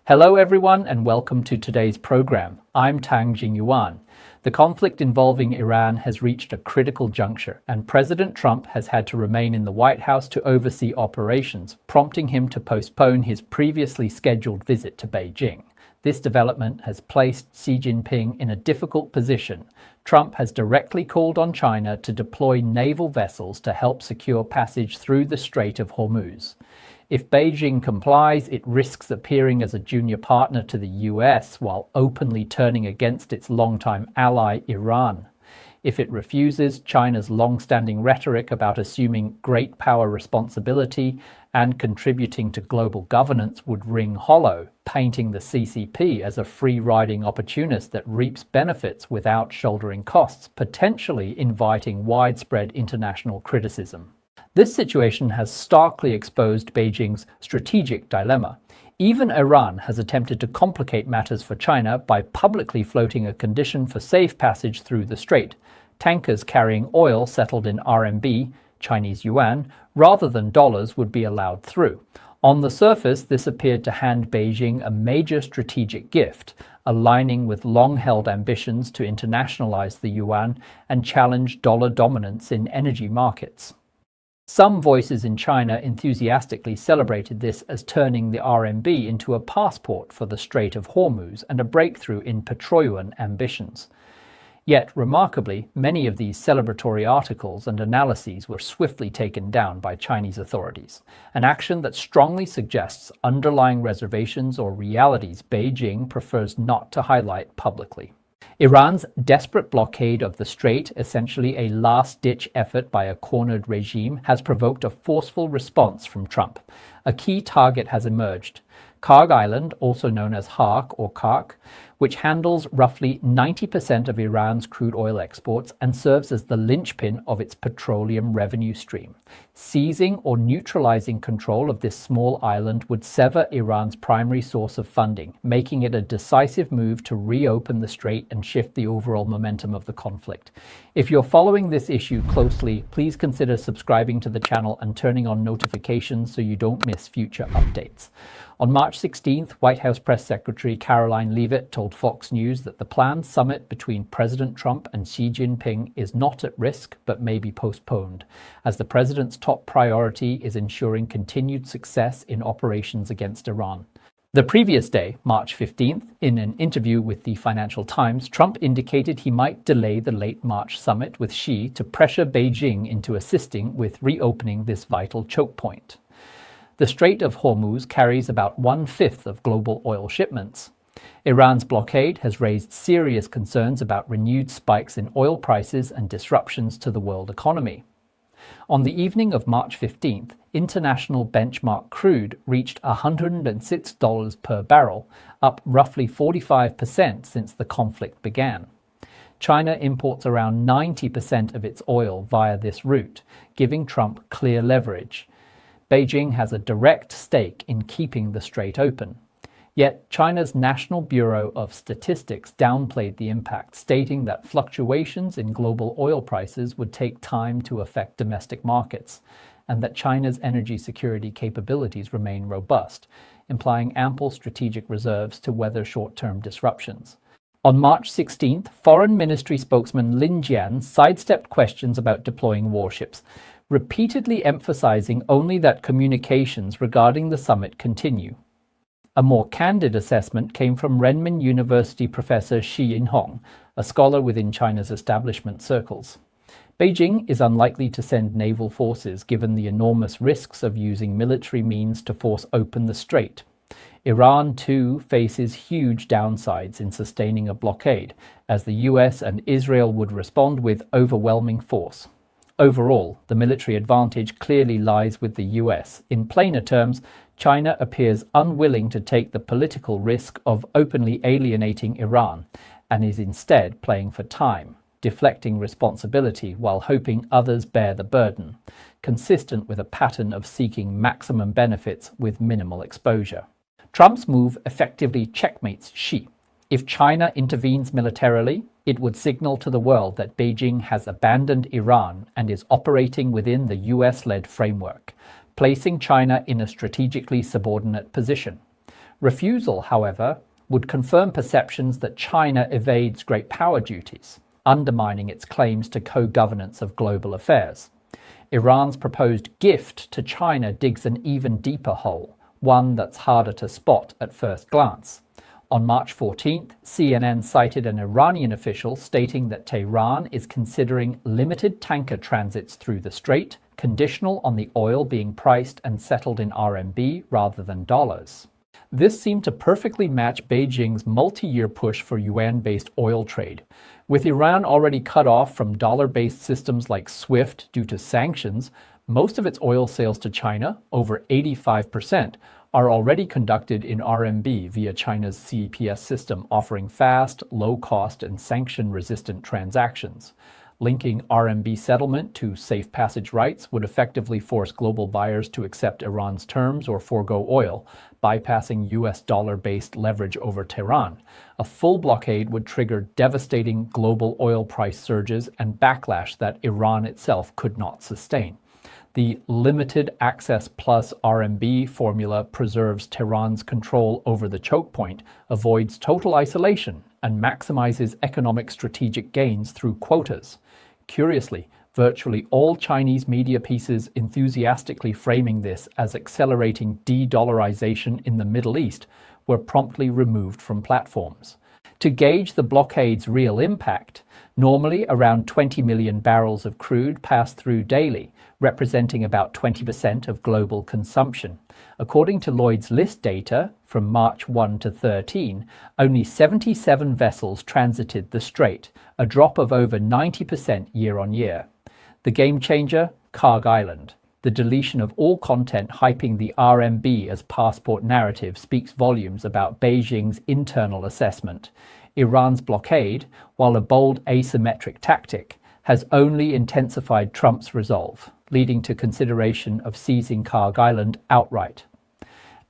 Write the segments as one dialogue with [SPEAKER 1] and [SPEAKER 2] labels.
[SPEAKER 1] Hello everyone and welcome to today's program. I'm Tang Jingyuan. The conflict involving Iran has reached a critical juncture and President Trump has had to remain in the White House to oversee operations, prompting him to postpone his previously scheduled visit to Beijing. This development has placed Xi Jinping in a difficult position. Trump has directly called on China to deploy naval vessels to help secure passage through the Strait of Hormuz. If Beijing complies, it risks appearing as a junior partner to the US while openly turning against its longtime ally, Iran. If it refuses, China's long-standing rhetoric about assuming great power responsibility and contributing to global governance would ring hollow, painting the CCP as a free-riding opportunist that reaps benefits without shouldering costs, potentially inviting widespread international criticism. This situation has starkly exposed Beijing's strategic dilemma. Even Iran has attempted to complicate matters for China by publicly floating a condition for safe passage through the strait. Tankers carrying oil settled in RMB, Chinese yuan, rather than dollars would be allowed through. On the surface, this appeared to hand Beijing a major strategic gift, aligning with long-held ambitions to internationalize the yuan and challenge dollar dominance in energy markets. Some voices in China enthusiastically celebrated this as turning the RMB into a passport for the Strait of Hormuz and a breakthrough in petroleum ambitions. Yet, remarkably, many of these celebratory articles and analyses were swiftly taken down by Chinese authorities, an action that strongly suggests underlying reservations or realities Beijing prefers not to highlight publicly. Iran's desperate blockade of the strait, essentially a last-ditch effort by a cornered regime, has provoked a forceful response from Trump. A key target has emerged: Kharg Island, also known as Kharg, which handles roughly 90% of Iran's crude oil exports and serves as the linchpin of its petroleum revenue stream. Seizing or neutralizing control of this small island would sever Iran's primary source of funding, making it a decisive move to reopen the strait and shift the overall momentum of the conflict. If you're following this issue closely, please consider subscribing to the channel and turning on notifications so you don't miss future updates. On March 16th, White House Press Secretary Karoline Leavitt told Fox News that the planned summit between President Trump and Xi Jinping is not at risk but may be postponed, as the president's top priority is ensuring continued success in operations against Iran. The previous day, March 15th, in an interview with the Financial Times, Trump indicated he might delay the late March summit with Xi to pressure Beijing into assisting with reopening this vital choke point. The Strait of Hormuz carries about 1/5 of global oil shipments. Iran's blockade has raised serious concerns about renewed spikes in oil prices and disruptions to the world economy. On the evening of March 15th, international benchmark crude reached $106 per barrel, up roughly 45% since the conflict began. China imports around 90% of its oil via this route, giving Trump clear leverage. Beijing has a direct stake in keeping the strait open. Yet China's National Bureau of Statistics downplayed the impact, stating that fluctuations in global oil prices would take time to affect domestic markets, and that China's energy security capabilities remain robust, implying ample strategic reserves to weather short-term disruptions. On March 16th, Foreign Ministry spokesman Lin Jian sidestepped questions about deploying warships, repeatedly emphasizing only that communications regarding the summit continue. A more candid assessment came from Renmin University professor Shi Yinhong, a scholar within China's establishment circles. Beijing is unlikely to send naval forces given the enormous risks of using military means to force open the strait. Iran, too, faces huge downsides in sustaining a blockade, as the US and Israel would respond with overwhelming force. Overall, the military advantage clearly lies with the US. In plainer terms, China appears unwilling to take the political risk of openly alienating Iran and is instead playing for time, deflecting responsibility while hoping others bear the burden, consistent with a pattern of seeking maximum benefits with minimal exposure. Trump's move effectively checkmates Xi. If China intervenes militarily, it would signal to the world that Beijing has abandoned Iran and is operating within the US-led framework, placing China in a strategically subordinate position. Refusal, however, would confirm perceptions that China evades great power duties, undermining its claims to co-governance of global affairs. Iran's proposed gift to China digs an even deeper hole, one that's harder to spot at first glance. On March 14th, CNN cited an Iranian official stating that Tehran is considering limited tanker transits through the strait, conditional on the oil being priced and settled in RMB rather than dollars. This seemed to perfectly match Beijing's multi-year push for yuan-based oil trade. With Iran already cut off from dollar-based systems like SWIFT due to sanctions, most of its oil sales to China, over 85%, are already conducted in RMB via China's CCP system, offering fast, low-cost, and sanction-resistant transactions. Linking RMB settlement to safe passage rights would effectively force global buyers to accept Iran's terms or forego oil, bypassing US dollar-based leverage over Tehran. A full blockade would trigger devastating global oil price surges and backlash that Iran itself could not sustain. The limited access plus RMB formula preserves Tehran's control over the choke point, avoids total isolation, and maximizes economic strategic gains through quotas. Curiously, virtually all Chinese media pieces enthusiastically framing this as accelerating de-dollarization in the Middle East were promptly removed from platforms. To gauge the blockade's real impact, normally around 20 million barrels of crude pass through daily, representing about 20% of global consumption. According to Lloyd's List data from March 1 to 13, only 77 vessels transited the strait, a drop of over 90% year on year. The game changer? Kharg Island. The deletion of all content hyping the RMB as passport narrative speaks volumes about Beijing's internal assessment. Iran's blockade, while a bold asymmetric tactic, has only intensified Trump's resolve, leading to consideration of seizing Kharg Island outright.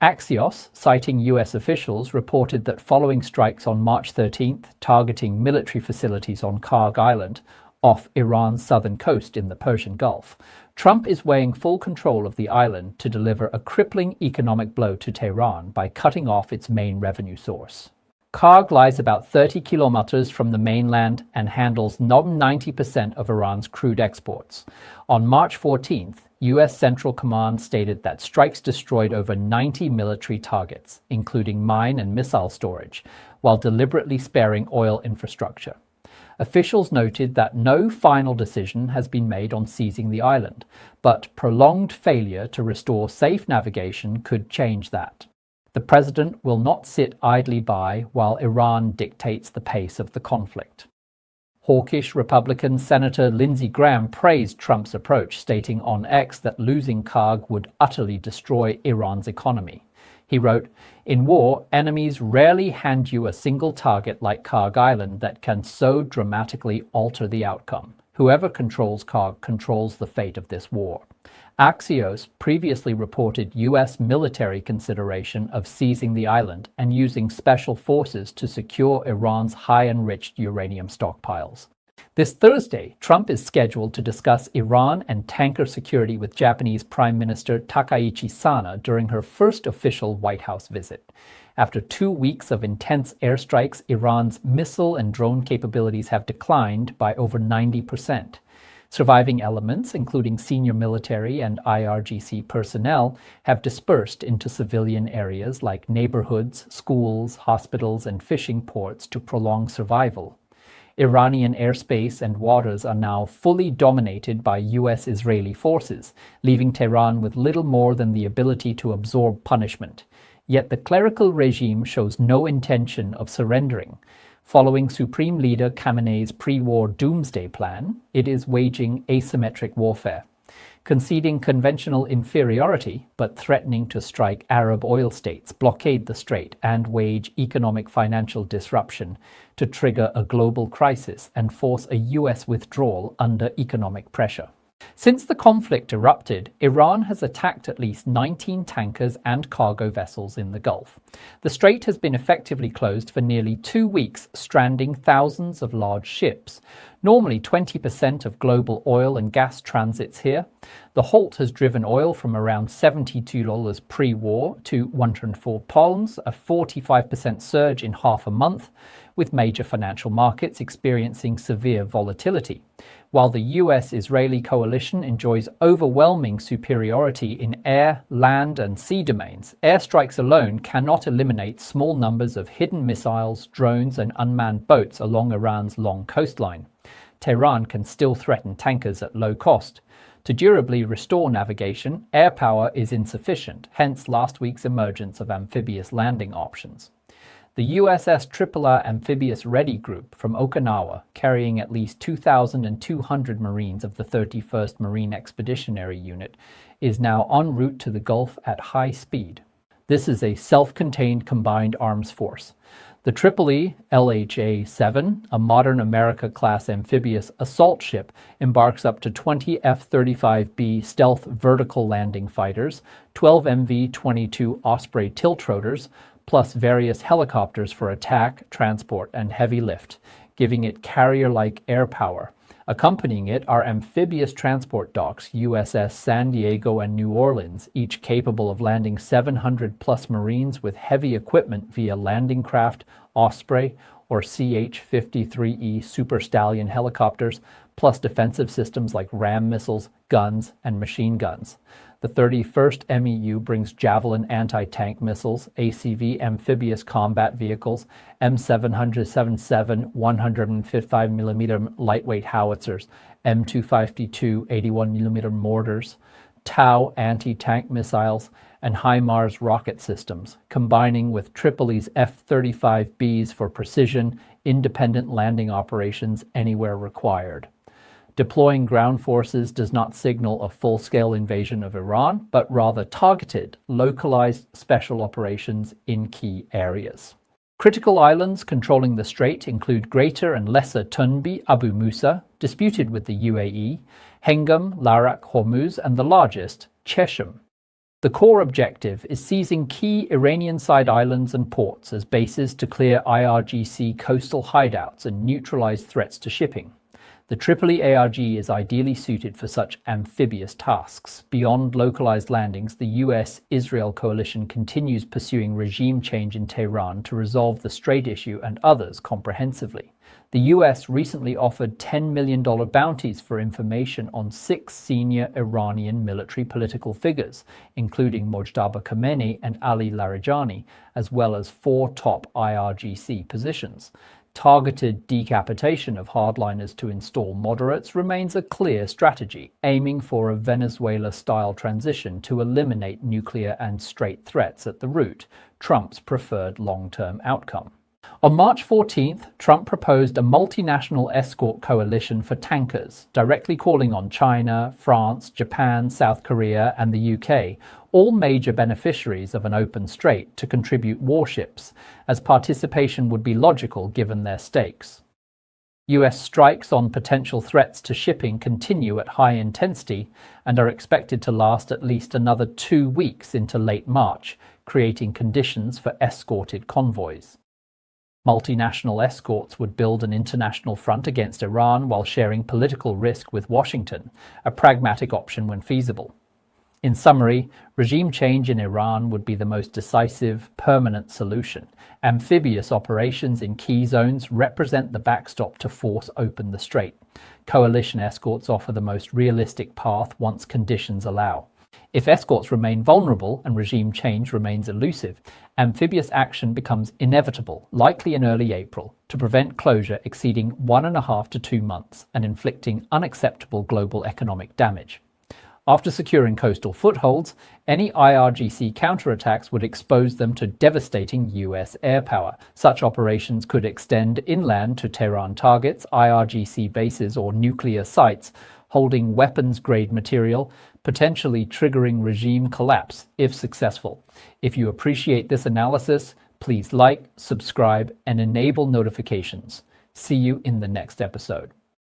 [SPEAKER 1] Axios, citing US officials, reported that following strikes on March 13th targeting military facilities on Kharg Island, off Iran's southern coast in the Persian Gulf, Trump is weighing full control of the island to deliver a crippling economic blow to Tehran by cutting off its main revenue source. Kharg lies about 30 kilometers from the mainland and handles 90% of Iran's crude exports. On March 14th, US Central Command stated that strikes destroyed over 90 military targets, including mine and missile storage, while deliberately sparing oil infrastructure. Officials noted that no final decision has been made on seizing the island, but prolonged failure to restore safe navigation could change that. The president will not sit idly by while Iran dictates the pace of the conflict. Hawkish Republican Senator Lindsey Graham praised Trump's approach, stating on X that losing Kharg would utterly destroy Iran's economy. He wrote, "In war, enemies rarely hand you a single target like Kharg Island that can so dramatically alter the outcome. Whoever controls Kharg controls the fate of this war." Axios previously reported US military consideration of seizing the island and using special forces to secure Iran's high-enriched uranium stockpiles. This Thursday, Trump is scheduled to discuss Iran and tanker security with Japanese Prime Minister Takaichi Sana during her first official White House visit. After 2 weeks of intense airstrikes, Iran's missile and drone capabilities have declined by over 90%. Surviving elements, including senior military and IRGC personnel, have dispersed into civilian areas like neighborhoods, schools, hospitals, and fishing ports to prolong survival. Iranian airspace and waters are now fully dominated by US-Israeli forces, leaving Tehran with little more than the ability to absorb punishment. Yet the clerical regime shows no intention of surrendering. Following Supreme Leader Khamenei's pre-war doomsday plan, it is waging asymmetric warfare, conceding conventional inferiority but threatening to strike Arab oil states, blockade the strait, and wage economic financial disruption to trigger a global crisis and force a US withdrawal under economic pressure. Since the conflict erupted, Iran has attacked at least 19 tankers and cargo vessels in the Gulf. The strait has been effectively closed for nearly 2 weeks, stranding thousands of large ships. Normally 20% of global oil and gas transits here. The halt has driven oil from around $72 pre-war to 104 pounds, a 45% surge in half a month, with major financial markets experiencing severe volatility. While the US-Israeli coalition enjoys overwhelming superiority in air, land, and sea domains, airstrikes alone cannot eliminate small numbers of hidden missiles, drones, and unmanned boats along Iran's long coastline. Tehran can still threaten tankers at low cost. To durably restore navigation, air power is insufficient, hence last week's emergence of amphibious landing options. The USS RRR Amphibious Ready Group from Okinawa, carrying at least 2,200 Marines of the 31st Marine Expeditionary Unit, is now en route to the Gulf at high speed. This is a self-contained combined arms force. The RRR LHA-7, a modern America-class amphibious assault ship, embarks up to 20 F-35B stealth vertical landing fighters, 12 MV-22 Osprey tiltrotors, plus various helicopters for attack, transport, and heavy lift, giving it carrier-like air power. Accompanying it are amphibious transport docks, USS San Diego and New Orleans, each capable of landing 700-plus Marines with heavy equipment via landing craft, Osprey, or CH-53E Super Stallion helicopters, plus defensive systems like RAM missiles, guns, and machine guns. The 31st MEU brings Javelin anti-tank missiles, ACV amphibious combat vehicles, M777 155mm lightweight howitzers, M252 81mm mortars, Tau anti-tank missiles, and HIMARS rocket systems, combining with Tripoli's F-35Bs for precision, independent landing operations anywhere required. Deploying ground forces does not signal a full-scale invasion of Iran, but rather targeted, localized special operations in key areas. Critical islands controlling the strait include Greater and Lesser Tunbi Abu Musa, disputed with the UAE, Hengam, Larak, Hormuz, and the largest, Chesham. The core objective is seizing key Iranian-side islands and ports as bases to clear IRGC coastal hideouts and neutralize threats to shipping. The Tripoli ARG is ideally suited for such amphibious tasks. Beyond localized landings, the US-Israel coalition continues pursuing regime change in Tehran to resolve the Strait issue and others comprehensively. The US recently offered $10 million bounties for information on 6 senior Iranian military political figures, including Mojtaba Khamenei and Ali Larijani, as well as 4 top IRGC positions. Targeted decapitation of hardliners to install moderates remains a clear strategy, aiming for a Venezuela-style transition to eliminate nuclear and strait threats at the root, Trump's preferred long-term outcome. On March 14th, Trump proposed a multinational escort coalition for tankers, directly calling on China, France, Japan, South Korea, and the UK, all major beneficiaries of an open strait, to contribute warships, as participation would be logical given their stakes. US strikes on potential threats to shipping continue at high intensity and are expected to last at least another 2 weeks into late March, creating conditions for escorted convoys. Multinational escorts would build an international front against Iran while sharing political risk with Washington, a pragmatic option when feasible. In summary, regime change in Iran would be the most decisive, permanent solution. Amphibious operations in key zones represent the backstop to force open the strait. Coalition escorts offer the most realistic path once conditions allow. If escorts remain vulnerable and regime change remains elusive, amphibious action becomes inevitable, likely in early April, to prevent closure exceeding 1.5 to 2 months and inflicting unacceptable global economic damage. After securing coastal footholds, any IRGC counterattacks would expose them to devastating US air power. Such operations could extend inland to Tehran targets, IRGC bases, or nuclear sites holding weapons-grade material, potentially triggering regime collapse if successful. If you appreciate this analysis, please like, subscribe, and enable notifications. See you in the next episode.